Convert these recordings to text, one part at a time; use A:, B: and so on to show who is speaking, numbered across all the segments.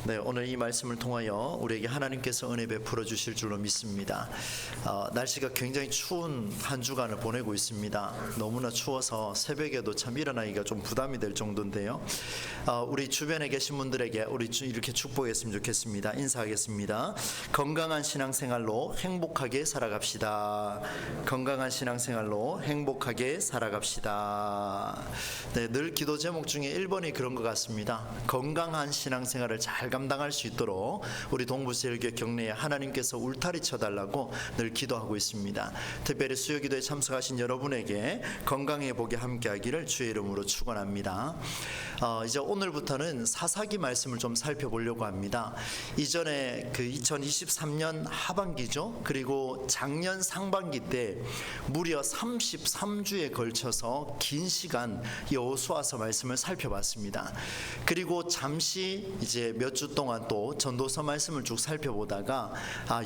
A: 네, 오늘 이 말씀을 통하여 우리에게 하나님께서 은혜 베풀어 주실 줄로 믿습니다. 날씨가 굉장히 추운 한 주간을 보내고 있습니다. 너무나 추워서 새벽에도 참 일어나기가 좀 부담이 될 정도인데요. 우리 주변에 계신 분들에게 우리 이렇게 축복했으면 좋겠습니다. 인사하겠습니다. 건강한 신앙생활로 행복하게 살아갑시다. 건강한 신앙생활로 행복하게 살아갑시다. 네, 늘 기도 제목 중에 1번이 그런 것 같습니다. 건강한 신앙생활을 잘 감당할 수 있도록 우리 동부제일교회 경내에 하나님께서 울타리 쳐달라고 늘 기도하고 있습니다. 특별히 수요기도에 참석하신 여러분에게 건강의 복이 함께하기를 주의 이름으로 축원합니다. 이제 오늘부터는 사사기 말씀을 좀 살펴보려고 합니다. 이전에 그 2023년 하반기죠. 그리고 작년 상반기 때 무려 33주에 걸쳐서 긴 시간 여호수아서 말씀을 살펴봤습니다. 그리고 잠시 이제 몇 주 동안 또 전도서 말씀을 쭉 살펴보다가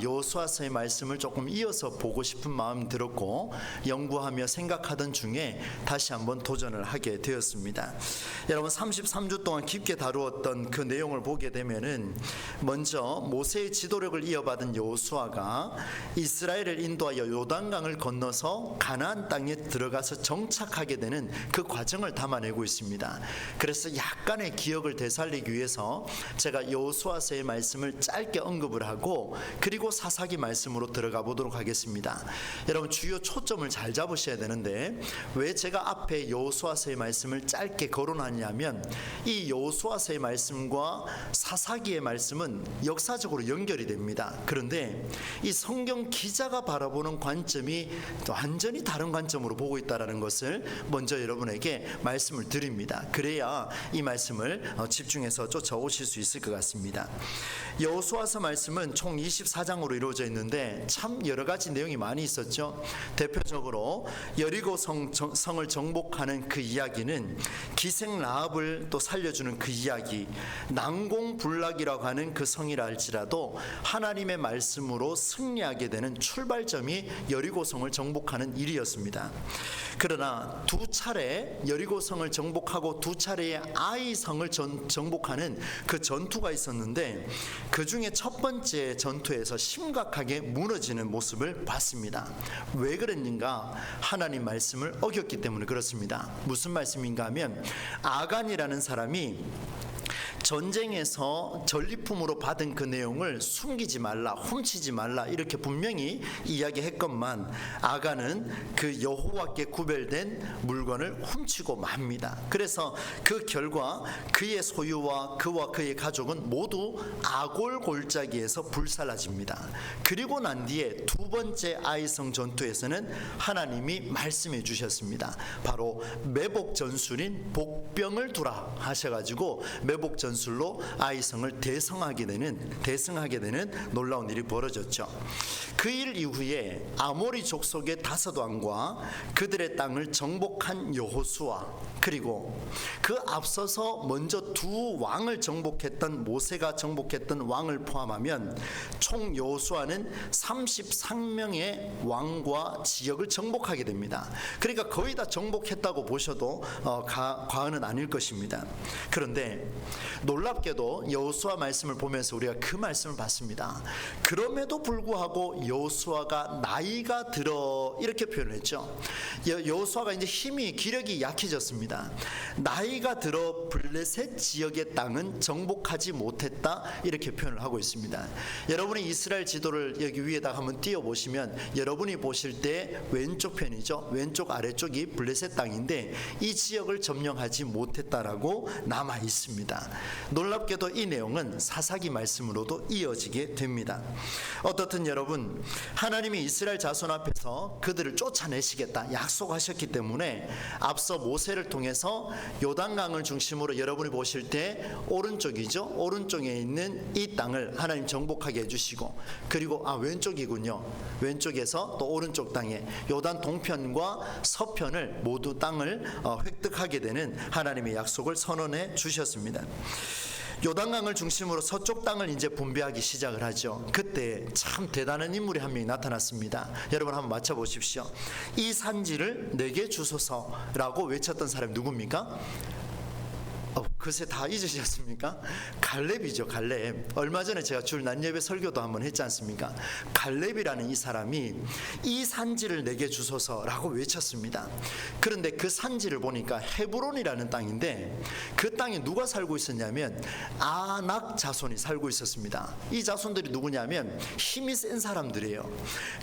A: 여호수아서의 말씀을 조금 이어서 보고 싶은 마음이 들었고 연구하며 생각하던 중에 다시 한번 도전을 하게 되었습니다. 여러분 33주 동안 깊게 다루었던 그 내용을 보게 되면은 먼저 모세의 지도력을 이어받은 여호수아가 이스라엘을 인도하여 요단강을 건너서 가나안 땅에 들어가서 정착하게 되는 그 과정을 담아내고 있습니다. 그래서 약간의 기억을 되살리기 위해서 제가 여호수아서의 말씀을 짧게 언급을 하고 그리고 사사기 말씀으로 들어가 보도록 하겠습니다. 여러분 주요 초점을 잘 잡으셔야 되는데 왜 제가 앞에 여호수아서의 말씀을 짧게 거론하냐면 이 여호수아서의 말씀과 사사기의 말씀은 역사적으로 연결이 됩니다. 그런데 이 성경 기자가 바라보는 관점이 완전히 다른 관점으로 보고 있다는 것을 먼저 여러분에게 말씀을 드립니다. 그래야 이 말씀을 집중해서 쫓아오실 수 있을 것 같습니다. 여호수아서 말씀은 총 24장으로 이루어져 있는데 참 여러 가지 내용이 많이 있었죠. 대표적으로 여리고 성을 정복하는 그 이야기는 기생 라합을 또 살려주는 그 이야기, 난공불락이라고 하는 그 성이라 할지라도 하나님의 말씀으로 승리하게 되는 출발점이 여리고성을 정복하는 일이었습니다. 그러나 두 차례 여리고성을 정복하고 두 차례의 아이성을 정복하는 그 전투가 있었는데 그 중에 첫 번째 전투에서 심각하게 무너지는 모습을 봤습니다. 왜 그랬는가? 하나님 말씀을 어겼기 때문에 그렇습니다. 무슨 말씀인가 하면 아간이라는 사람이 전쟁에서 전리품으로 받은 그 내용을 숨기지 말라, 훔치지 말라 이렇게 분명히 이야기했건만 아간은 그 여호와께 구별된 물건을 훔치고 맙니다. 그래서 그 결과 그의 소유와 그와 그의 가족은 모두 아골 골짜기에서 불살라집니다. 그리고 난 뒤에 두 번째 아이성 전투에서는 하나님이 말씀해 주셨습니다. 바로 매복 전술인 복병을 두라 하셔가지고 매복 전술로 아이성을 대승하게 되는 놀라운 일이 벌어졌죠. 그 일 이후에 아모리 족속의 5왕과 그들의 땅을 정복한 여호수아, 그리고 그 앞서서 먼저 두 왕을 정복했던 모세가 정복했던 왕을 포함하면 총 여호수아는 33명의 왕과 지역을 정복하게 됩니다. 그러니까 거의 다 정복했다고 보셔도 과언은 아닐 것입니다. 그런데 놀랍게도 여호수아 말씀을 보면서 우리가 그 말씀을 봤습니다. 그럼에도 불구하고 여호수아가 나이가 들어 이렇게 표현을 했죠. 여호수아가 이제 힘이 기력이 약해졌습니다. 나이가 들어 블레셋 지역의 땅은 정복하지 못했다 이렇게 표현을 하고 있습니다. 여러분이 이스라엘 지도를 여기 위에다가 한번 띄워 보시면 여러분이 보실 때 왼쪽 편이죠. 왼쪽 아래쪽이 블레셋 땅인데 이 지역을 점령하지 못했다라고 남아 있습니다. 놀랍게도 이 내용은 사사기 말씀으로도 이어지게 됩니다. 어떻든 여러분 하나님이 이스라엘 자손 앞에서 그들을 쫓아내시겠다 약속하셨기 때문에 앞서 모세를 통해서 요단강을 중심으로 여러분이 보실 때 오른쪽이죠. 오른쪽에 있는 이 땅을 하나님 정복하게 해주시고 그리고 왼쪽이군요. 왼쪽에서 또 오른쪽 땅에 요단 동편과 서편을 모두 땅을 획득하게 되는 하나님의 약속을 선언해 주셨습니다. 요단강을 중심으로 서쪽 땅을 이제 분배하기 시작을 하죠. 그때 참 대단한 인물이 한 명이 나타났습니다. 여러분 한번 맞춰보십시오. 이 산지를 내게 주소서라고 외쳤던 사람이 누굽니까? 그새 다 잊으셨습니까? 갈렙이죠. 갈렙. 얼마 전에 제가 줄 난예배 설교도 한번 했지 않습니까? 갈렙이라는 이 사람이 이 산지를 내게 주소서라고 외쳤습니다. 그런데 그 산지를 보니까 헤브론이라는 땅인데 그 땅에 누가 살고 있었냐면 아낙 자손이 살고 있었습니다. 이 자손들이 누구냐면 힘이 센 사람들이에요.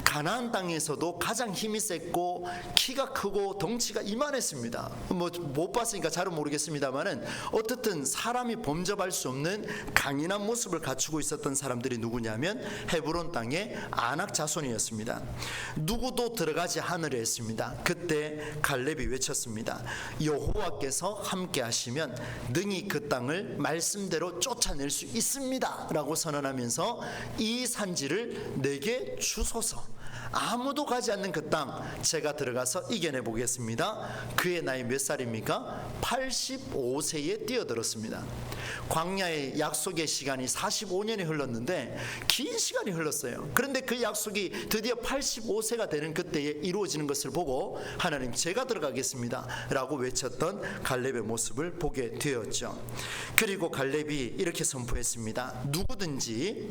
A: 가나안 땅에서도 가장 힘이 셌고 키가 크고 덩치가 이만했습니다. 못 봤으니까 잘은 모르겠습니다만은 어쨌든 사람이 범접할 수 없는 강인한 모습을 갖추고 있었던 사람들이 누구냐면 헤브론 땅의 아낙 자손이었습니다. 누구도 들어가지 않으려 했습니다. 그때 갈렙이 외쳤습니다. 여호와께서 함께 하시면 능히 그 땅을 말씀대로 쫓아낼 수 있습니다 라고 선언하면서 이 산지를 내게 주소서. 아무도 가지 않는 그 땅 제가 들어가서 이겨내 보겠습니다. 그의 나이 몇 살입니까? 85세에 뛰어들었습니다. 광야의 약속의 시간이 45년이 흘렀는데 긴 시간이 흘렀어요. 그런데 그 약속이 드디어 85세가 되는 그때에 이루어지는 것을 보고 하나님 제가 들어가겠습니다 라고 외쳤던 갈렙의 모습을 보게 되었죠. 그리고 갈렙이 이렇게 선포했습니다. 누구든지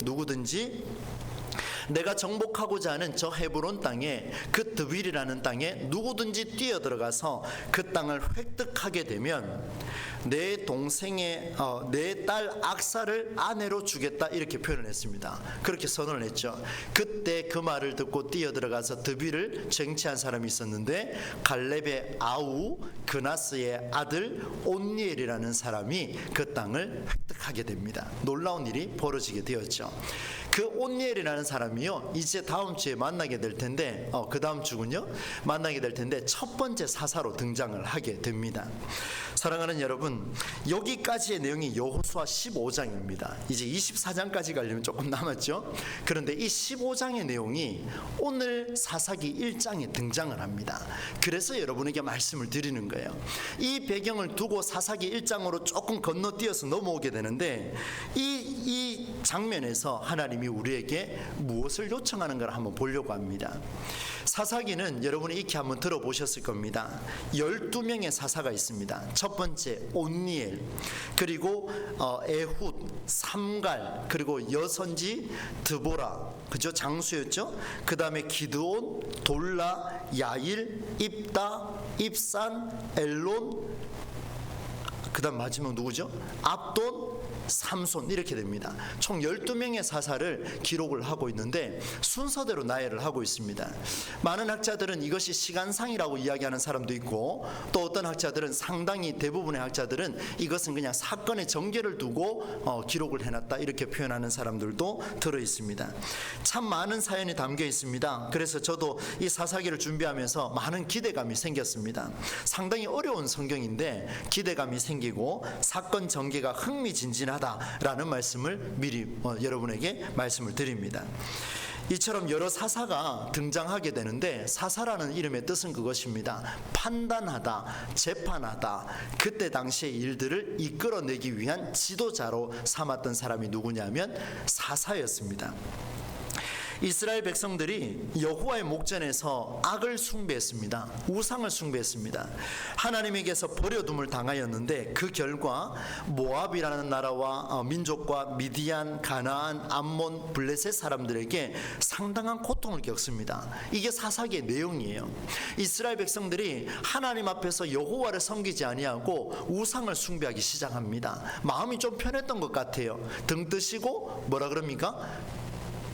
A: 내가 정복하고자 하는 저 헤브론 땅에 그 드빌이라는 땅에 누구든지 뛰어들어가서 그 땅을 획득하게 되면 내 동생의 내 딸 악사를 아내로 주겠다 이렇게 표현을 했습니다. 그렇게 선언을 했죠. 그때 그 말을 듣고 뛰어들어가서 드빌을 쟁취한 사람이 있었는데 갈렙의 아우 그나스의 아들 온니엘이라는 사람이 그 땅을 획득하게 됩니다. 놀라운 일이 벌어지게 되었죠. 그 온니엘이라는 사람이요 이제 다음 주에 만나게 될 텐데 그 다음 주군요 만나게 될 텐데 첫 번째 사사로 등장을 하게 됩니다. 사랑하는 여러분, 여기까지의 내용이 여호수아 15장입니다. 이제 24장까지 가려면 조금 남았죠. 그런데 이 15장의 내용이 오늘 사사기 1장에 등장을 합니다. 그래서 여러분에게 말씀을 드리는 거예요. 이 배경을 두고 사사기 1장으로 조금 건너뛰어서 넘어오게 되는데 이 장면에서 하나님이 우리에게 무엇을 요청하는가를 한번 보려고 합니다. 사사기는 여러분이 익히 한번 들어보셨을 겁니다. 12명의 사사가 있습니다. 첫 번째 온니엘, 그리고 에훗, 삼갈, 그리고 여선지 드보라, 그죠? 장수였죠. 그 다음에 기드온, 돌라, 야일, 입다, 입산, 엘론, 그 다음 마지막 누구죠? 압돈, 삼손, 이렇게 됩니다. 총 12명의 사사를 기록을 하고 있는데 순서대로 나열을 하고 있습니다. 많은 학자들은 이것이 시간상이라고 이야기하는 사람도 있고 또 어떤 학자들은 상당히 대부분의 학자들은 이것은 그냥 사건의 전개를 두고 기록을 해놨다 이렇게 표현하는 사람들도 들어 있습니다. 참 많은 사연이 담겨 있습니다. 그래서 저도 이 사사기를 준비하면서 많은 기대감이 생겼습니다. 상당히 어려운 성경인데 기대감이 생기고 사건 전개가 흥미진진하다 라는 말씀을 미리 여러분에게 말씀을 드립니다. 이처럼 여러 사사가 등장하게 되는데 사사라는 이름의 뜻은 그것입니다. 판단하다, 재판하다, 그때 당시의 일들을 이끌어내기 위한 지도자로 삼았던 사람이 누구냐면 사사였습니다. 이스라엘 백성들이 여호와의 목전에서 악을 숭배했습니다. 우상을 숭배했습니다. 하나님에게서 버려둠을 당하였는데 그 결과 모압이라는 나라와 민족과 미디안, 가나안, 암몬, 블레셋 사람들에게 상당한 고통을 겪습니다. 이게 사사기의 내용이에요. 이스라엘 백성들이 하나님 앞에서 여호와를 섬기지 아니하고 우상을 숭배하기 시작합니다. 마음이 좀 편했던 것 같아요. 등 뜨시고 뭐라 그럽니까?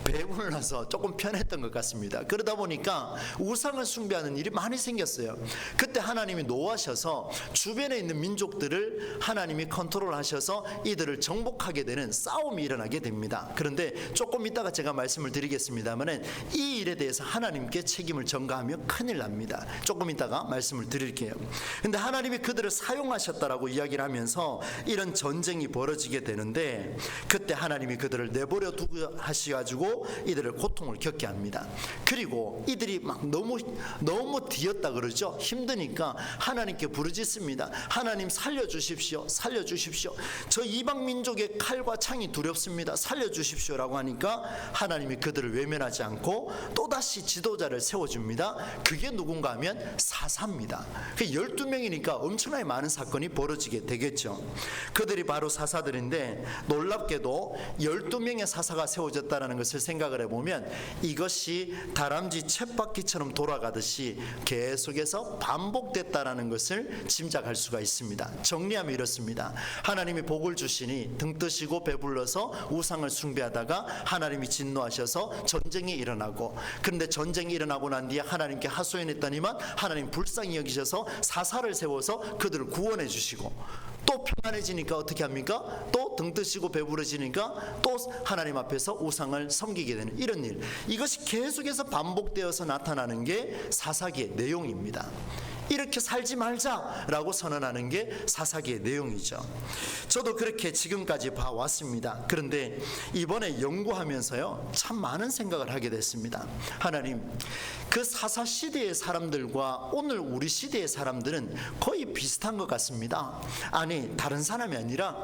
A: 배분을 나서 조금 편했던 것 같습니다. 그러다 보니까 우상을 숭배하는 일이 많이 생겼어요. 그때 하나님이 노하셔서 주변에 있는 민족들을 하나님이 컨트롤하셔서 이들을 정복하게 되는 싸움이 일어나게 됩니다. 그런데 조금 이따가 제가 말씀을 드리겠습니다만 이 일에 대해서 하나님께 책임을 전가하면 큰일 납니다. 조금 이따가 말씀을 드릴게요. 근데 하나님이 그들을 사용하셨다라고 이야기를 하면서 이런 전쟁이 벌어지게 되는데 그때 하나님이 그들을 내버려 두고 하셔가지고 가지고 이들을 고통을 겪게 합니다. 그리고 이들이 막 너무 뒤었다 그러죠. 힘드니까 하나님께 부르짖습니다. 하나님 살려주십시오. 살려주십시오. 저 이방 민족의 칼과 창이 두렵습니다. 살려주십시오라고 하니까 하나님이 그들을 외면하지 않고 또다시 지도자를 세워줍니다. 그게 누군가 하면 사사입니다. 12명이니까 엄청나게 많은 사건이 벌어지게 되겠죠. 그들이 바로 사사들인데 놀랍게도 12명의 사사가 세워졌다는 것을 생각을 해보면 이것이 다람쥐 쳇바퀴처럼 돌아가듯이 계속해서 반복됐다는 것을 짐작할 수가 있습니다. 정리하면 이렇습니다. 하나님이 복을 주시니 등 뜨시고 배불러서 우상을 숭배하다가 하나님이 진노하셔서 전쟁이 일어나고, 그런데 전쟁이 일어나고 난 뒤에 하나님께 하소연했더니만 하나님 불쌍히 여기셔서 사사를 세워서 그들을 구원해 주시고, 또 평안해지니까 어떻게 합니까? 또 등 뜨시고 배부러지니까 또 하나님 앞에서 우상을 섬기게 되는 이런 일, 이것이 계속해서 반복되어서 나타나는 게 사사기의 내용입니다. 이렇게 살지 말자라고 선언하는 게 사사기의 내용이죠. 저도 그렇게 지금까지 봐왔습니다. 그런데 이번에 연구하면서요, 참 많은 생각을 하게 됐습니다. 하나님, 그 사사 시대의 사람들과 오늘 우리 시대의 사람들은 거의 비슷한 것 같습니다. 아니, 다른 사람이 아니라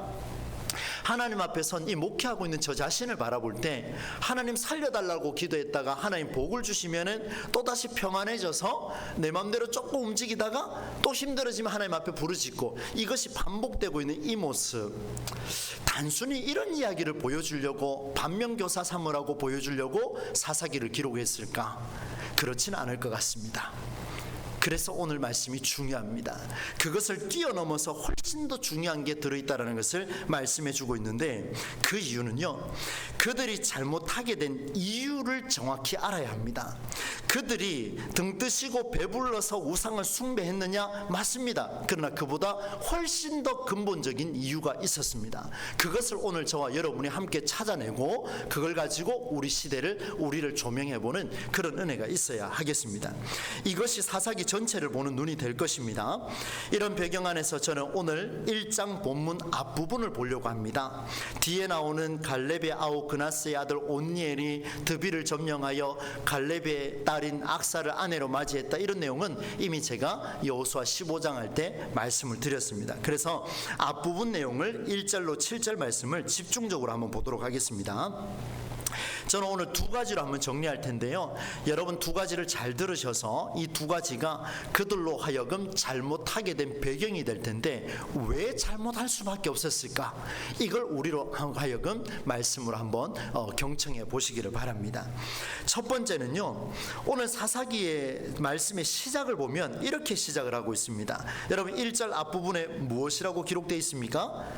A: 하나님 앞에 선 이 목회하고 있는 저 자신을 바라볼 때 하나님 살려달라고 기도했다가 하나님 복을 주시면은 또다시 평안해져서 내 마음대로 조금 움직이다가 또 힘들어지면 하나님 앞에 부르짖고, 이것이 반복되고 있는 이 모습, 단순히 이런 이야기를 보여주려고 반면교사 삼으라고 보여주려고 사사기를 기록했을까? 그렇지는 않을 것 같습니다. 그래서 오늘 말씀이 중요합니다. 그것을 뛰어넘어서 훨씬 더 중요한 게 들어있다는 것을 말씀해 주고 있는데, 그 이유는요, 그들이 잘못하게 된 이유를 정확히 알아야 합니다. 그들이 등 뜨시고 배불러서 우상을 숭배했느냐? 맞습니다. 그러나 그보다 훨씬 더 근본적인 이유가 있었습니다. 그것을 오늘 저와 여러분이 함께 찾아내고 그걸 가지고 우리 시대를, 우리를 조명해보는 그런 은혜가 있어야 하겠습니다. 이것이 사사기 전체를 보는 눈이 될 것입니다. 이런 배경 안에서 저는 오늘 1장 본문 앞부분을 보려고 합니다. 뒤에 나오는 갈렙의 아우 그나스의 아들 온니엘이 드비를 점령하여 갈렙의 딸인 악사를 아내로 맞이했다, 이런 내용은 이미 제가 여호수아 15장 할 때 말씀을 드렸습니다. 그래서 앞부분 내용을 1절로 7절 말씀을 집중적으로 한번 보도록 하겠습니다. 저는 오늘 두 가지로 한번 정리할 텐데요, 여러분 두 가지를 잘 들으셔서 이 두 가지가 그들로 하여금 잘못하게 된 배경이 될 텐데, 왜 잘못할 수밖에 없었을까? 이걸 우리로 하여금 말씀으로 한번 경청해 보시기를 바랍니다. 첫 번째는요, 오늘 사사기의 말씀의 시작을 보면 이렇게 시작을 하고 있습니다. 여러분 1절 앞부분에 무엇이라고 기록되어 있습니까?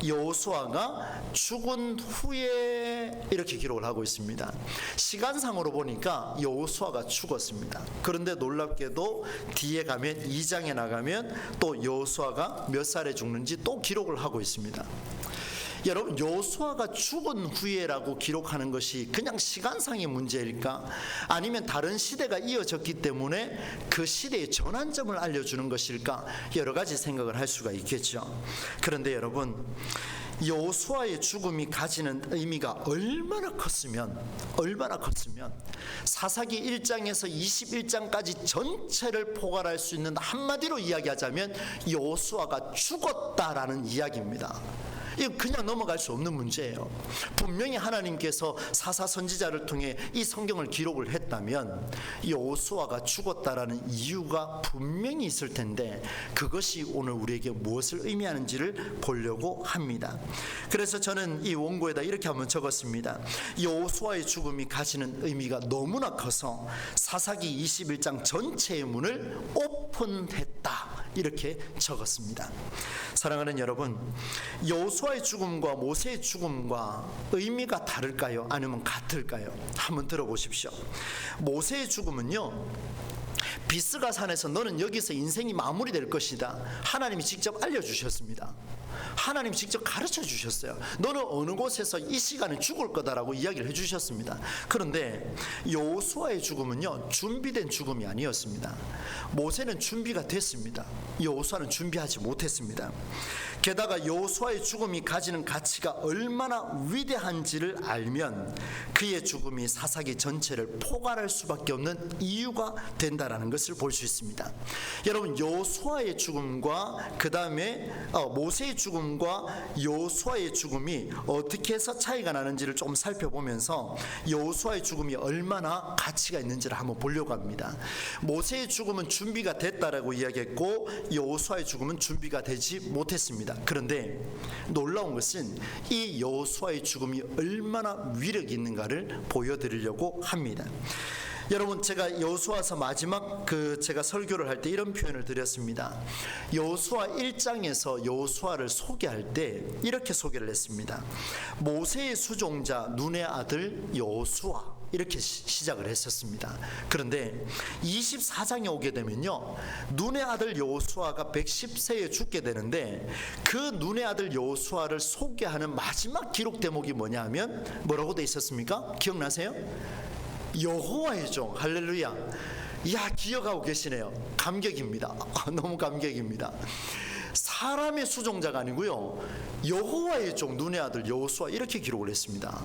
A: 여호수아가 죽은 후에 이렇게 기록을 하고 있습니다. 시간상으로 보니까 여호수아가 죽었습니다. 그런데 놀랍게도 뒤에 가면 2장에 나가면 또 여호수아가 몇 살에 죽는지 또 기록을 하고 있습니다. 여러분, 여호수아가 죽은 후에라고 기록하는 것이 그냥 시간상의 문제일까? 아니면 다른 시대가 이어졌기 때문에 그 시대의 전환점을 알려주는 것일까? 여러 가지 생각을 할 수가 있겠죠. 그런데 여러분, 여호수아의 죽음이 가지는 의미가 얼마나 컸으면 사사기 1장에서 21장까지 전체를 포괄할 수 있는, 한마디로 이야기하자면 여호수아가 죽었다라는 이야기입니다. 이거 그냥 넘어갈 수 없는 문제예요. 분명히 하나님께서 사사 선지자를 통해 이 성경을 기록을 했다면 여호수아가 죽었다라는 이유가 분명히 있을 텐데, 그것이 오늘 우리에게 무엇을 의미하는지를 보려고 합니다. 그래서 저는 이 원고에다 이렇게 한번 적었습니다. 여호수아의 죽음이 가지는 의미가 너무나 커서 사사기 21장 전체의 문을 오픈했다, 이렇게 적었습니다. 사랑하는 여러분, 여호수아의 죽음과 모세의 죽음과 의미가 다를까요? 아니면 같을까요? 한번 들어보십시오. 모세의 죽음은요, 비스가 산에서 너는 여기서 인생이 마무리될 것이다, 하나님이 직접 알려주셨습니다. 하나님 직접 가르쳐 주셨어요. 너는 어느 곳에서 이 시간에 죽을 거다라고 이야기를 해주셨습니다. 그런데 여호수아의 죽음은요, 준비된 죽음이 아니었습니다. 모세는 준비가 됐습니다. 여호수아는 준비하지 못했습니다. 게다가 여호수아의 죽음이 가지는 가치가 얼마나 위대한지를 알면 그의 죽음이 사사기 전체를 포괄할 수밖에 없는 이유가 된다라는 것을 볼 수 있습니다. 여러분, 여호수아의 죽음과 그 다음에 모세의 죽음과 여호수아의 죽음이 어떻게 해서 차이가 나는지를 좀 살펴보면서 여호수아의 죽음이 얼마나 가치가 있는지를 한번 보려고 합니다. 모세의 죽음은 준비가 됐다라고 이야기했고 여호수아의 죽음은 준비가 되지 못했습니다. 그런데 놀라운 것은 이 여호수아의 죽음이 얼마나 위력이 있는가를 보여드리려고 합니다. 여러분, 제가 여호수아서 마지막 제가 설교를 할 때 이런 표현을 드렸습니다. 여호수아 1장에서 여호수아를 소개할 때 이렇게 소개를 했습니다. 모세의 수종자 눈의 아들 여호수아, 이렇게 시작을 했었습니다. 그런데 24장에 오게 되면요, 눈의 아들 여호수아가 110세에 죽게 되는데 그 눈의 아들 여호수아를 소개하는 마지막 기록 대목이 뭐냐 하면 뭐라고 돼 있었습니까? 기억나세요? 여호와의 종. 할렐루야. 이야, 기억하고 계시네요. 감격입니다. 너무 감격입니다. 사람의 수종자가 아니고요, 여호와의 종 눈의 아들 여호수아, 이렇게 기록을 했습니다.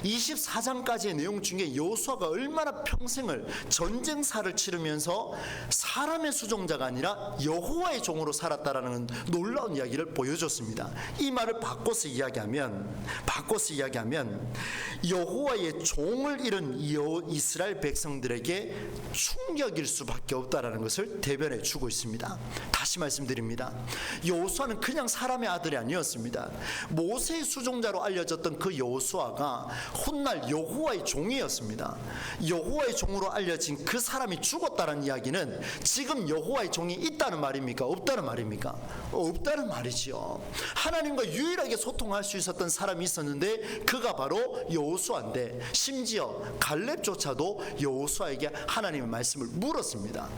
A: 24장까지의 내용 중에 여호수아가 얼마나 평생을 전쟁사를 치르면서 사람의 수종자가 아니라 여호와의 종으로 살았다라는 놀라운 이야기를 보여줬습니다. 이 말을 바꿔서 이야기하면 여호와의 종을 잃은 이스라엘 백성들에게 충격일 수밖에 없다라는 것을 대변해 주고 있습니다. 다시 말씀드립니다. 여호수아는 그냥 사람의 아들이 아니었습니다. 모세의 수종자로 알려졌던 그 여호수아가 훗날 여호와의 종이었습니다. 여호와의 종으로 알려진 그 사람이 죽었다는 이야기는 지금 여호와의 종이 있다는 말입니까? 없다는 말입니까? 없다는 말이죠. 하나님과 유일하게 소통할 수 있었던 사람이 있었는데 그가 바로 여호수아인데, 심지어 갈렙조차도 여호수아에게 하나님의 말씀을 물었습니다.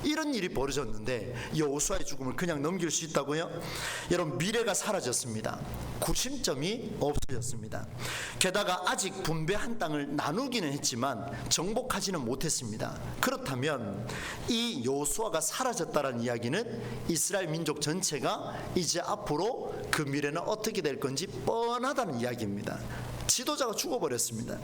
A: 이런 일이 벌어졌는데 여호수아의 죽음을 그냥 넘길 수 있다고요? 여러분, 미래가 사라졌습니다. 구심점이 없어졌습니다. 게다가 아직 분배한 땅을 나누기는 했지만 정복하지는 못했습니다. 그렇다면 이 여호수아가 사라졌다는 이야기는 이스라엘 민족 전체가 이제 앞으로 그 미래는 어떻게 될 건지 뻔하다는 이야기입니다. 지도자가 죽어버렸습니다.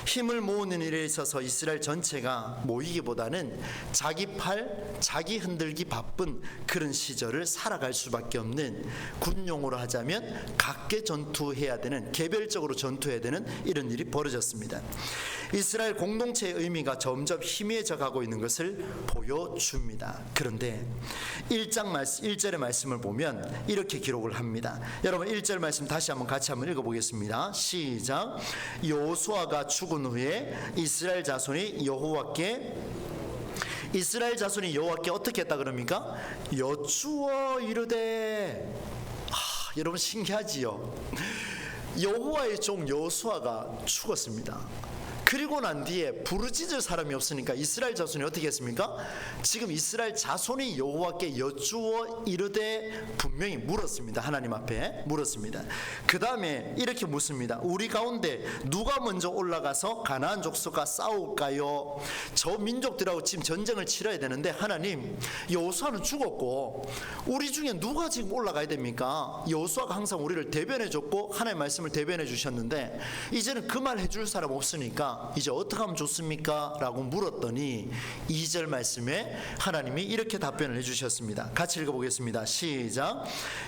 A: 힘을 모으는 일에 있어서 이스라엘 전체가 모이기보다는 자기 팔, 자기 흔들기 바쁜 그런 시절을 살아갈 수밖에 없는, 군용어로 하자면 각계 전투해야 되는, 개별적으로 전투해야 되는 이런 일이 벌어졌습니다. 이스라엘 공동체의 의미가 점점 희미해져 가고 있는 것을 보여줍니다. 그런데 1절의 말씀을 보면 이렇게 기록을 합니다. 여러분, 1절 말씀 다시 한번 같이 한번 읽어보겠습니다. 시작. 여호수아가 죽은 후에 이스라엘 자손이 여호와께 어떻게 했다 그럽니까? 여쭈어 이르되. 여러분, 신기하지요? 여호와의 종 여호수아가 죽었습니다. 그리고 난 뒤에 부르짖을 사람이 없으니까 이스라엘 자손이 어떻게 했습니까? 지금 이스라엘 자손이 여호와께 여쭈어 이르되 분명히 물었습니다. 하나님 앞에 물었습니다. 그 다음에 이렇게 묻습니다. 우리 가운데 누가 먼저 올라가서 가나안 족속과 싸울까요? 저 민족들하고 지금 전쟁을 치러야 되는데 하나님, 여호수아는 죽었고 우리 중에 누가 지금 올라가야 됩니까? 여호수아가 항상 우리를 대변해 줬고 하나님의 말씀을 대변해 주셨는데 이제는 그 말 해줄 사람 없으니까 이제 어떻게 하면 좋습니까? 라고 물었더니 2절 말씀에 하나님이 이렇게 답변을 해주셨습니다. 같이 읽어보겠습니다. 시작.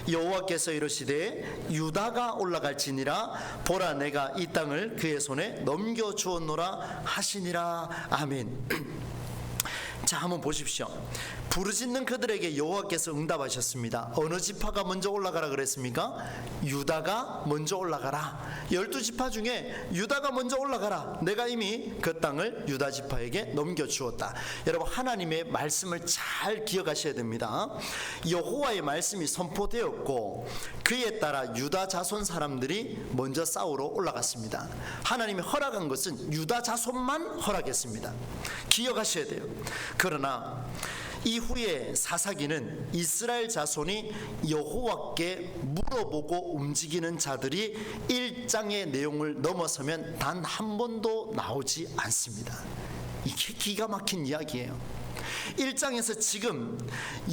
A: 여호와께서 이르시되 유다가 올라갈지니라, 보라 내가 이 땅을 그의 손에 넘겨주었노라 하시니라. 아멘. 자, 한번 보십시오. 부르짖는 그들에게 여호와께서 응답하셨습니다. 어느 지파가 먼저 올라가라 그랬습니까? 유다가 먼저 올라가라. 12지파 중에 유다가 먼저 올라가라. 내가 이미 그 땅을 유다 지파에게 넘겨주었다. 여러분, 하나님의 말씀을 잘 기억하셔야 됩니다. 여호와의 말씀이 선포되었고 그에 따라 유다 자손 사람들이 먼저 싸우러 올라갔습니다. 하나님이 허락한 것은 유다 자손만 허락했습니다. 기억하셔야 돼요. 그러나 이후에 사사기는 이스라엘 자손이 여호와께 물어보고 움직이는 자들이 1장의 내용을 넘어서면 단 한 번도 나오지 않습니다. 이게 기가 막힌 이야기예요. 1장에서 지금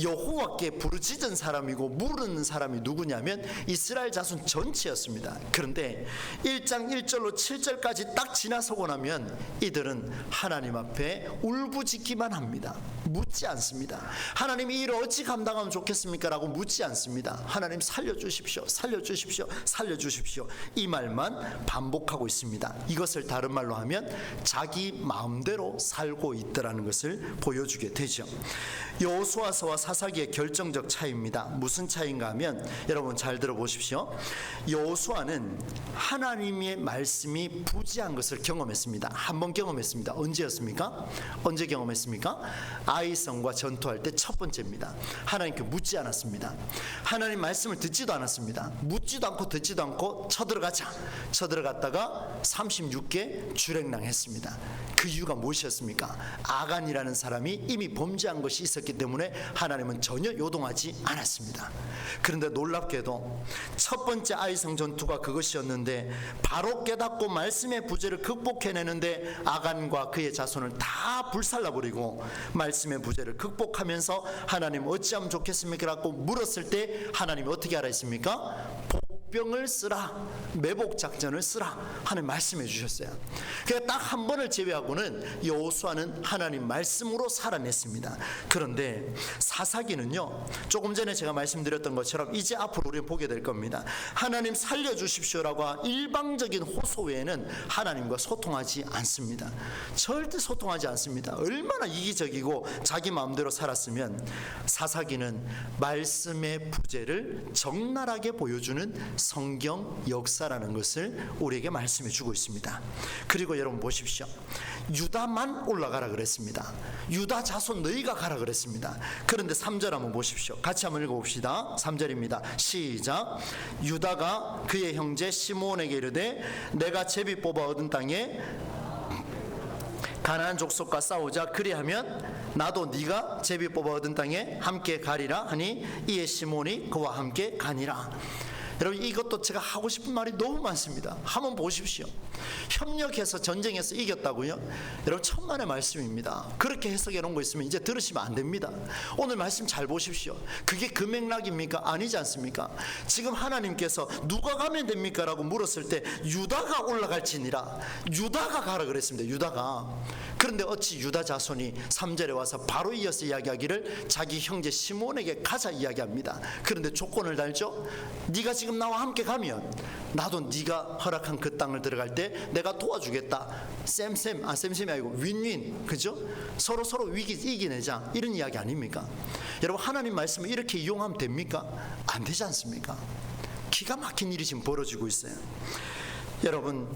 A: 여호와께 부르짖은 사람이고 물은 사람이 누구냐면 이스라엘 자손 전체였습니다. 그런데 1장 1절로 7절까지 딱 지나서고 나면 이들은 하나님 앞에 울부짖기만 합니다. 묻지 않습니다. 하나님 이 일을 어찌 감당하면 좋겠습니까? 라고 묻지 않습니다. 하나님 살려주십시오, 살려주십시오, 살려주십시오, 이 말만 반복하고 있습니다. 이것을 다른 말로 하면 자기 마음대로 살고 있더라는 것을 보여주게 되죠. 여호수아서와 사사기의 결정적 차이입니다. 무슨 차이인가 하면 여러분 잘 들어보십시오. 여호수아는 하나님의 말씀이 부재한 것을 경험했습니다. 한 번 경험했습니다. 언제였습니까? 언제 경험했습니까? 아이성과 전투할 때 첫 번째입니다. 하나님께 묻지 않았습니다. 하나님 말씀을 듣지도 않았습니다. 묻지도 않고 듣지도 않고 쳐들어가자. 쳐들어갔다가 36개 주랭랑했습니다. 그 이유가 무엇이었습니까? 아간이라는 사람이 이미 범죄한 것이 있었기 때문에 하나님은 전혀 요동하지 않았습니다. 그런데 놀랍게도 첫 번째 아이성 전투가 그것이었는데 바로 깨닫고 말씀의 부재를 극복해내는데 아간과 그의 자손을 다 불살라버리고 말씀의 부재를 극복하면서 하나님 어찌하면 좋겠습니까? 라고 물었을 때 하나님이 어떻게 하라 했습니까? 복병을 쓰라, 매복 작전을 쓰라 하는 말씀해 주셨어요. 그러니까 딱 한 번을 제외하고는 여호수아는 하나님 말씀으로 살아냈습니다. 그런데 사사기는요, 조금 전에 제가 말씀드렸던 것처럼 이제 앞으로 우리는 보게 될 겁니다. 하나님 살려주십시오라고 일방적인 호소 외에는 하나님과 소통하지 않습니다. 절대 소통하지 않습니다. 얼마나 이기적이고 자기 마음대로 살았으면 사사기는 말씀의 부재를 적나라하게 보여주는 성경 역사라는 것을 우리에게 말씀해 주고 있습니다. 그리고 여러분 보십시오. 유다만 올라가라 그랬습니다. 유다 자손 너희가 가라 그랬습니다. 그런데 3절 한번 보십시오. 같이 한번 읽어봅시다. 3절입니다. 시작. 유다가 그의 형제 시므온에게 이르되 내가 제비 뽑아 얻은 땅에 가나안 족속과 싸우자. 그리하면 나도 네가 제비 뽑아 얻은 땅에 함께 가리라 하니 이에 시므온이 그와 함께 가니라. 여러분 이것도 제가 하고 싶은 말이 너무 많습니다. 한번 보십시오. 협력해서 전쟁에서 이겼다고요? 여러분 천만의 말씀입니다. 그렇게 해석해 놓은 거 있으면 이제 들으시면 안 됩니다. 오늘 말씀 잘 보십시오. 그게 그 맥락입니까? 아니지 않습니까? 지금 하나님께서 누가 가면 됩니까? 라고 물었을 때 유다가 올라갈지니라, 유다가 가라 그랬습니다. 유다가. 그런데 어찌 유다 자손이 3절에 와서 바로 이어서 이야기하기를 자기 형제 시므온에게 가자 이야기합니다. 그런데 조건을 달죠. 네가 지금 나와 함께 가면 나도 네가 허락한 그 땅을 들어갈 때 내가 도와주겠다. 쌤이 아니고 윈윈, 그죠? 서로 위기 이겨내자, 이런 이야기 아닙니까? 여러분 하나님 말씀을 이렇게 이용하면 됩니까? 안 되지 않습니까? 기가 막힌 일이 지금 벌어지고 있어요. 여러분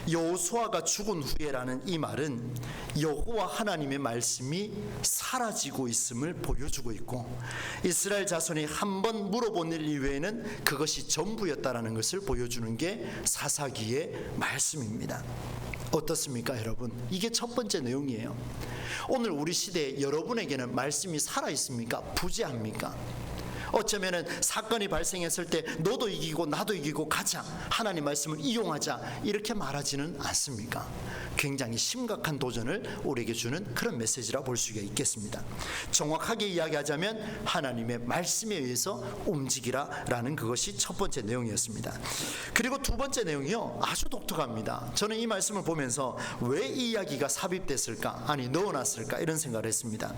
A: 여호수아가 죽은 후에라는 이 말은 여호와 하나님의 말씀이 사라지고 있음을 보여주고 있고 이스라엘 자손이 한 번 물어본 일 이외에는 그것이 전부였다라는 것을 보여주는 게 사사기의 말씀입니다. 어떻습니까 여러분? 이게 첫 번째 내용이에요. 오늘 우리 시대에 여러분에게는 말씀이 살아있습니까? 부재합니까? 어쩌면은 사건이 발생했을 때 너도 이기고 나도 이기고 가자, 하나님 말씀을 이용하자, 이렇게 말하지는 않습니까? 굉장히 심각한 도전을 우리에게 주는 그런 메시지라 볼 수가 있겠습니다. 정확하게 이야기하자면 하나님의 말씀에 의해서 움직이라 라는 그것이 첫 번째 내용이었습니다. 그리고 두 번째 내용이요, 아주 독특합니다. 저는 이 말씀을 보면서 왜 이 이야기가 삽입됐을까, 아니 넣어놨을까, 이런 생각을 했습니다.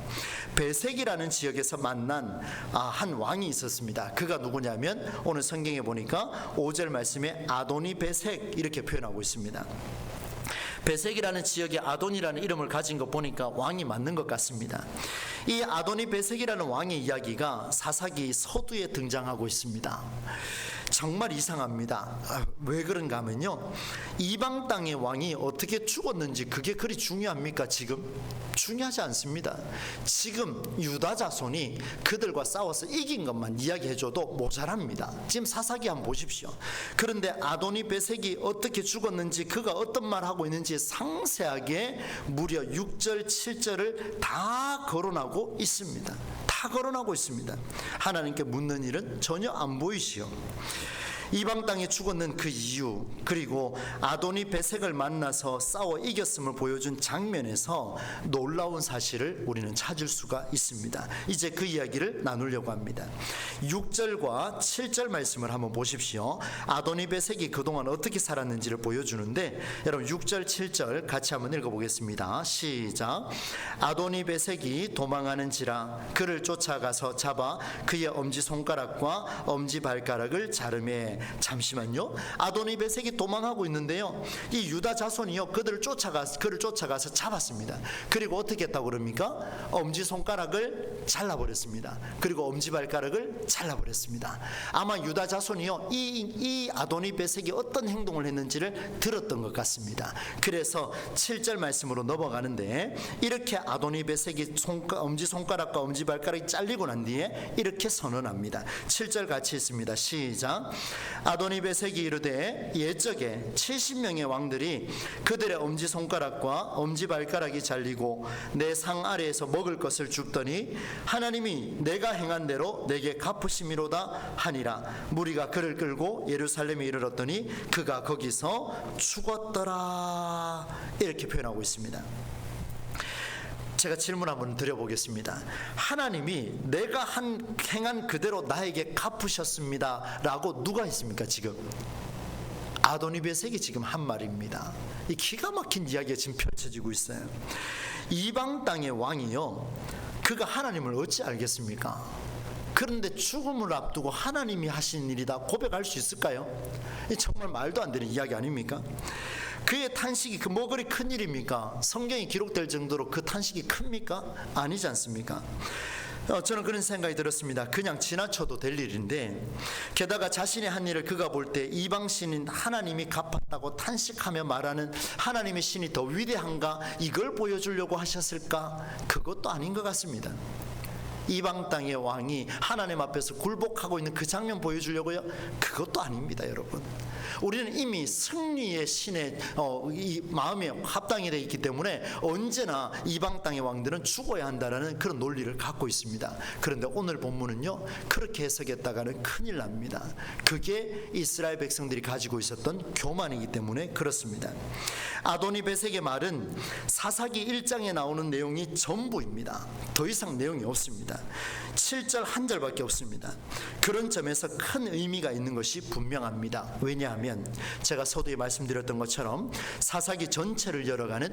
A: 베색이라는 지역에서 만난 한 왕이 있었습니다. 그가 누구냐면 오늘 성경에 보니까 5절 말씀에 아도니 베색 이렇게 표현하고 있습니다. 베색이라는 지역에 아돈이라는 이름을 가진 거 보니까 왕이 맞는 것 같습니다. 이 아도니 베색이라는 왕의 이야기가 사사기 서두에 등장하고 있습니다. 정말 이상합니다. 왜 그런가 하면요, 이방 땅의 왕이 어떻게 죽었는지 그게 그리 중요합니까? 지금 중요하지 않습니다. 지금 유다 자손이 그들과 싸워서 이긴 것만 이야기해줘도 모자랍니다. 지금 사사기 한번 보십시오. 그런데 아도니 베섹이 어떻게 죽었는지, 그가 어떤 말 하고 있는지 상세하게 무려 6절 7절을 다 거론하고 있습니다. 다 거론하고 있습니다. 하나님께 묻는 일은 전혀 안 보이시오. 이방 땅에 죽었는 그 이유, 그리고 아도니 베섹을 만나서 싸워 이겼음을 보여준 장면에서 놀라운 사실을 우리는 찾을 수가 있습니다. 이제 그 이야기를 나누려고 합니다. 6절과 7절 말씀을 한번 보십시오. 아도니 베섹이 그동안 어떻게 살았는지를 보여주는데, 여러분 6절 7절 같이 한번 읽어보겠습니다. 시작. 아도니 베섹이 도망하는지라 그를 쫓아가서 잡아 그의 엄지손가락과 엄지발가락을 자르매. 잠시만요. 아도니 베섹이 도망하고 있는데요, 이 유다 자손이요 그를 쫓아가서 잡았습니다. 그리고 어떻게 했다고 그럽니까? 엄지손가락을 잘라버렸습니다. 그리고 엄지발가락을 잘라버렸습니다. 아마 유다 자손이요 이 아도니 베섹이 어떤 행동을 했는지를 들었던 것 같습니다. 그래서 7절 말씀으로 넘어가는데, 이렇게 아도니 베섹이 엄지손가락과 엄지발가락이 잘리고 난 뒤에 이렇게 선언합니다. 7절 같이 있습니다. 시작. 아도니 베섹이 이르되 옛적에 70명의 왕들이 그들의 엄지손가락과 엄지발가락이 잘리고 내 상 아래에서 먹을 것을 줍더니 하나님이 내가 행한 대로 내게 갚으심이로다 하니라. 무리가 그를 끌고 예루살렘에 이르렀더니 그가 거기서 죽었더라. 이렇게 표현하고 있습니다. 제가 질문 한번 드려보겠습니다. 하나님이 내가 행한 그대로 나에게 갚으셨습니다 라고 누가 했습니까? 지금 아도니 베섹이 지금 한 말입니다. 이 기가 막힌 이야기가 지금 펼쳐지고 있어요. 이방 땅의 왕이요, 그가 하나님을 어찌 알겠습니까? 그런데 죽음을 앞두고 하나님이 하신 일이다 고백할 수 있을까요? 이 정말 말도 안 되는 이야기 아닙니까? 그의 탄식이 그 뭐 그리 큰 일입니까? 성경이 기록될 정도로 그 탄식이 큽니까? 아니지 않습니까? 저는 그런 생각이 들었습니다. 그냥 지나쳐도 될 일인데, 게다가 자신의 한 일을 그가 볼 때 이방 신인 하나님이 갚았다고 탄식하며 말하는 하나님의 신이 더 위대한가, 이걸 보여주려고 하셨을까? 그것도 아닌 것 같습니다. 이방 땅의 왕이 하나님 앞에서 굴복하고 있는 그 장면 보여주려고요? 그것도 아닙니다, 여러분. 우리는 이미 승리의 신의 이 마음에 합당이 되어 있기 때문에 언제나 이방 땅의 왕들은 죽어야 한다라는 그런 논리를 갖고 있습니다. 그런데 오늘 본문은요, 그렇게 해석했다가는 큰일 납니다. 그게 이스라엘 백성들이 가지고 있었던 교만이기 때문에 그렇습니다. 아도니 베섹의 말은 사사기 1장에 나오는 내용이 전부입니다. 더 이상 내용이 없습니다. 7절 한 절밖에 없습니다. 그런 점에서 큰 의미가 있는 것이 분명합니다. 왜냐하면 제가 서두에 말씀드렸던 것처럼 사사기 전체를 열어가는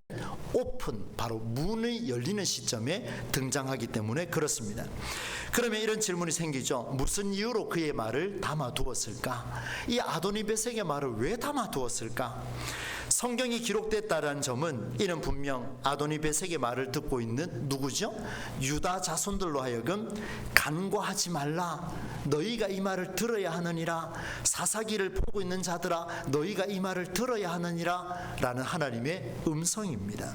A: 오픈, 바로 문이 열리는 시점에 등장하기 때문에 그렇습니다. 그러면 이런 질문이 생기죠. 무슨 이유로 그의 말을 담아두었을까? 이 아도니 베섹의 말을 왜 담아두었을까? 성경이 기록됐다는 점은 이는 분명 아도니 베섹의 말을 듣고 있는 누구죠? 유다 자손들로 하여금 간과하지 말라, 너희가 이 말을 들어야 하느니라, 사사기를 보고 있는 자들아 너희가 이 말을 들어야 하느니라 라는 하나님의 음성입니다.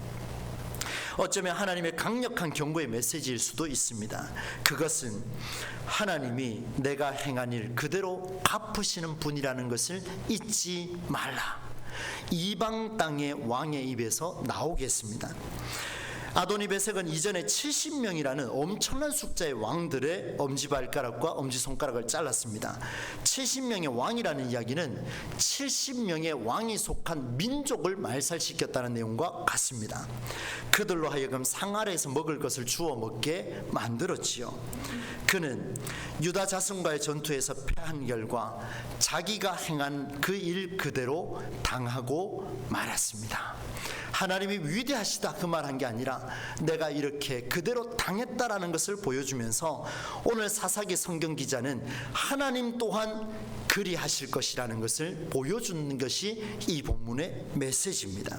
A: 어쩌면 하나님의 강력한 경고의 메시지일 수도 있습니다. 그것은 하나님이 내가 행한 일 그대로 갚으시는 분이라는 것을 잊지 말라, 이방 땅의 왕의 입에서 나오겠습니다. 아도니 베섹은 이전에 70명이라는 엄청난 숫자의 왕들의 엄지발가락과 엄지손가락을 잘랐습니다. 70명의 왕이라는 이야기는 70명의 왕이 속한 민족을 말살시켰다는 내용과 같습니다. 그들로 하여금 상 아래에서 먹을 것을 주워 먹게 만들었지요. 그는 유다 자손과의 전투에서 패한 결과 자기가 행한 그 일 그대로 당하고 말았습니다. 하나님이 위대하시다 그 말한 게 아니라 내가 이렇게 그대로 당했다라는 것을 보여주면서 오늘 사사기 성경 기자는 하나님 또한 그리하실 것이라는 것을 보여주는 것이 이 본문의 메시지입니다.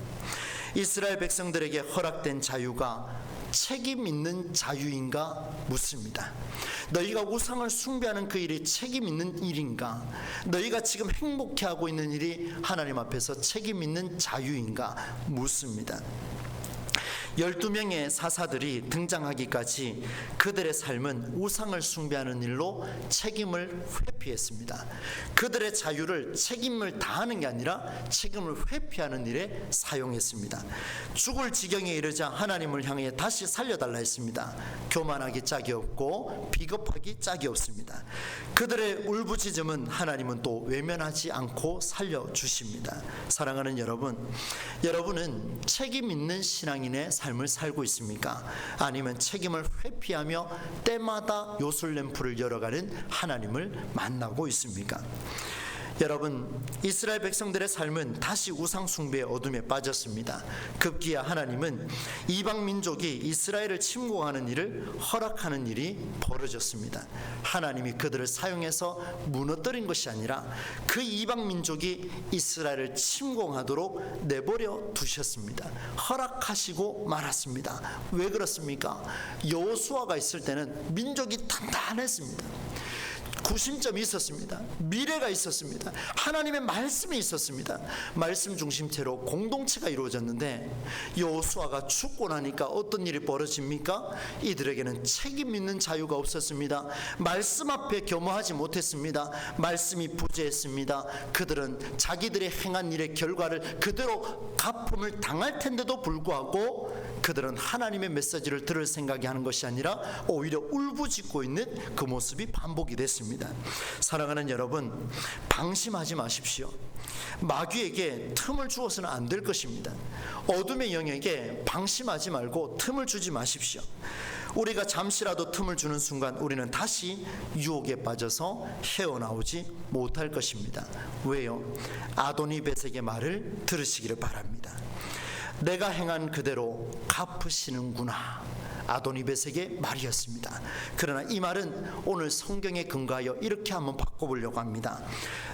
A: 이스라엘 백성들에게 허락된 자유가 책임 있는 자유인가 묻습니다. 너희가 우상을 숭배하는 그 일이 책임 있는 일인가? 너희가 지금 행복해하고 있는 일이 하나님 앞에서 책임 있는 자유인가 묻습니다. 12명의 사사들이 등장하기까지 그들의 삶은 우상을 숭배하는 일로 책임을 회피했습니다. 그들의 자유를 책임을 다하는 게 아니라 책임을 회피하는 일에 사용했습니다. 죽을 지경에 이르자 하나님을 향해 다시 살려달라 했습니다. 교만하기 짝이 없고 비겁하기 짝이 없습니다. 그들의 울부짖음은 하나님은 또 외면하지 않고 살려주십니다. 사랑하는 여러분, 여러분은 책임 있는 신앙인의 삶을 살고 있습니까? 아니면 책임을 회피하며 때마다 요술램프를 열어가는 하나님을 만나고 있습니까? 여러분, 이스라엘 백성들의 삶은 다시 우상 숭배의 어둠에 빠졌습니다. 급기야 하나님은 이방 민족이 이스라엘을 침공하는 일을 허락하는 일이 벌어졌습니다. 하나님이 그들을 사용해서 무너뜨린 것이 아니라 그 이방 민족이 이스라엘을 침공하도록 내버려 두셨습니다. 허락하시고 말았습니다. 왜 그렇습니까? 여호수아가 있을 때는 민족이 단단했습니다. 구심점이 있었습니다. 미래가 있었습니다. 하나님의 말씀이 있었습니다. 말씀 중심체로 공동체가 이루어졌는데 여호수아가 죽고 나니까 어떤 일이 벌어집니까? 이들에게는 책임 있는 자유가 없었습니다. 말씀 앞에 겸허하지 못했습니다. 말씀이 부재했습니다. 그들은 자기들의 행한 일의 결과를 그대로 갚음을 당할 텐데도 불구하고 그들은 하나님의 메시지를 들을 생각이 하는 것이 아니라 오히려 울부짖고 있는 그 모습이 반복이 됐습니다. 사랑하는 여러분, 방심하지 마십시오. 마귀에게 틈을 주어서는 안 될 것입니다. 어둠의 영에게 방심하지 말고 틈을 주지 마십시오. 우리가 잠시라도 틈을 주는 순간 우리는 다시 유혹에 빠져서 헤어나오지 못할 것입니다. 왜요? 아도니베섹의 말을 들으시기를 바랍니다. 내가 행한 그대로 갚으시는구나. 아도니베섹의 말이었습니다. 그러나 이 말은 오늘 성경에 근거하여 이렇게 한번 바꿔보려고 합니다.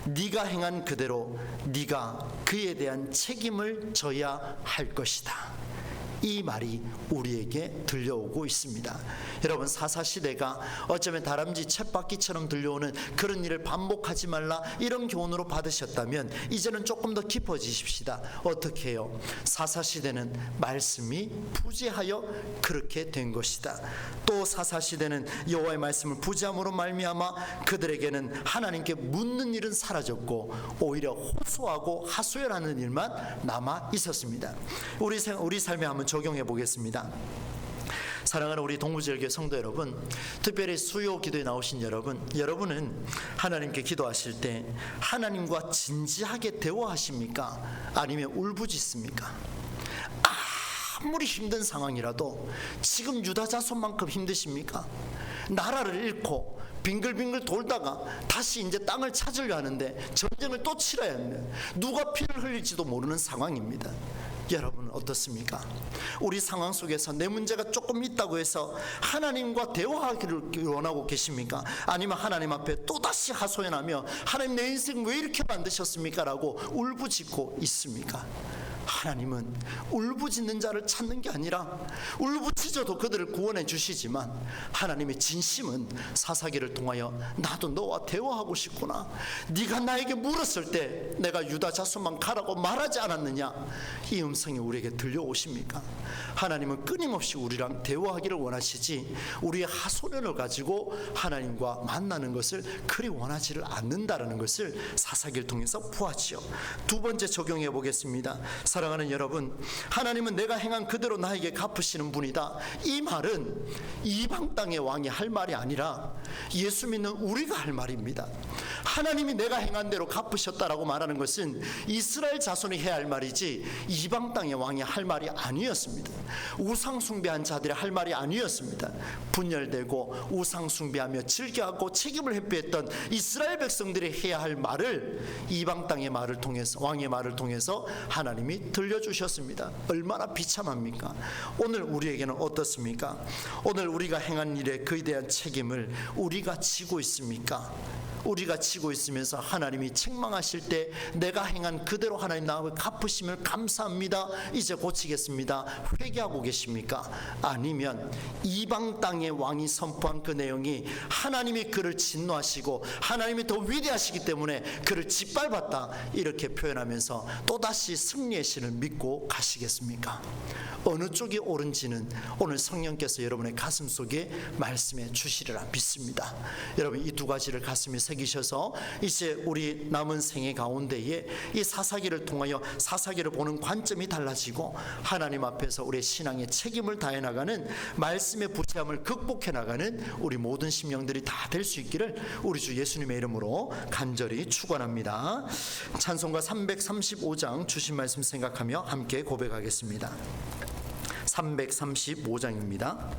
A: 네가 행한 그대로 네가 그에 대한 책임을 져야 할 것이다. 이 말이 우리에게 들려오고 있습니다. 여러분, 사사시대가 어쩌면 다람쥐 쳇바퀴처럼 들려오는 그런 일을 반복하지 말라 이런 교훈으로 받으셨다면 이제는 조금 더 깊어지십시다. 어떻게 해요? 사사시대는 말씀이 부재하여 그렇게 된 것이다. 또 사사시대는 여호와의 말씀을 부재함으로 말미암아 그들에게는 하나님께 묻는 일은 사라졌고 오히려 호소하고 하소연하는 일만 남아 있었습니다. 우리 삶에 한번 적용해 보겠습니다. 사랑하는 우리 동부제일교회 성도 여러분, 특별히 수요 기도에 나오신 여러분은 하나님께 기도하실 때 하나님과 진지하게 대화하십니까? 아니면 울부짖습니까? 아무리 힘든 상황이라도 지금 유다 자손만큼 힘드십니까? 나라를 잃고 빙글빙글 돌다가 다시 이제 땅을 찾으려 하는데 전쟁을 또 치러야 합니다. 누가 피를 흘릴지도 모르는 상황입니다. 여러분은 어떻습니까? 우리 상황 속에서 내 문제가 조금 있다고 해서 하나님과 대화하기를 원하고 계십니까? 아니면 하나님 앞에 또다시 하소연하며 하나님 내 인생 왜 이렇게 만드셨습니까? 라고 울부짖고 있습니까? 하나님은 울부짖는 자를 찾는 게 아니라 울부짖어도 그들을 구원해 주시지만 하나님의 진심은 사사기를 통하여 나도 너와 대화하고 싶구나. 네가 나에게 물었을 때 내가 유다 자손만 가라고 말하지 않았느냐? 이 음성이 우리에게 들려오십니까? 하나님은 끊임없이 우리랑 대화하기를 원하시지 우리의 하소연을 가지고 하나님과 만나는 것을 그리 원하지를 않는다라는 것을 사사기를 통해서 보았지요. 두 번째 적용해 보겠습니다. 사랑하는 여러분, 하나님은 내가 행한 그대로 나에게 갚으시는 분이다. 이 말은 이방 땅의 왕이 할 말이 아니라 예수 믿는 우리가 할 말입니다. 하나님이 내가 행한 대로 갚으셨다라고 말하는 것은 이스라엘 자손이 해야 할 말이지 이방 땅의 왕이 할 말이 아니었습니다. 우상 숭배한 자들이 할 말이 아니었습니다. 분열되고 우상 숭배하며 즐겨하고 책임을 회피했던 이스라엘 백성들이 해야 할 말을 이방 땅의 말을 통해서, 왕의 말을 통해서 하나님이 하나님이 들려주셨습니다. 얼마나 비참합니까? 오늘 우리에게는 어떻습니까? 오늘 우리가 행한 일에 그에 대한 책임을 우리가 지고 있습니까? 우리가 지고 있으면서 하나님이 책망하실 때 내가 행한 그대로 하나님 나하고 갚으시면 감사합니다, 이제 고치겠습니다, 회개하고 계십니까? 아니면 이방 땅의 왕이 선포한 그 내용이 하나님이 그를 진노하시고 하나님이 더 위대하시기 때문에 그를 짓밟았다, 이렇게 표현하면서 또다시 승리의 신을 믿고 가시겠습니까? 어느 쪽이 옳은지는 오늘 성령께서 여러분의 가슴 속에 말씀해 주시리라 믿습니다. 여러분, 이 두 가지를 가슴에 새기셔서 이제 우리 남은 생애 가운데에 이 사사기를 통하여 사사기를 보는 관점이 달라지고 하나님 앞에서 우리의 신앙의 책임을 다해 나가는, 말씀의 부재함을 극복해 나가는 우리 모든 심령들이 다 될 수 있기를 우리 주 예수님의 이름으로 간절히 축원합니다. 찬송가 335장 주신 말씀 생각하며 함께 고백하겠습니다. 335장입니다.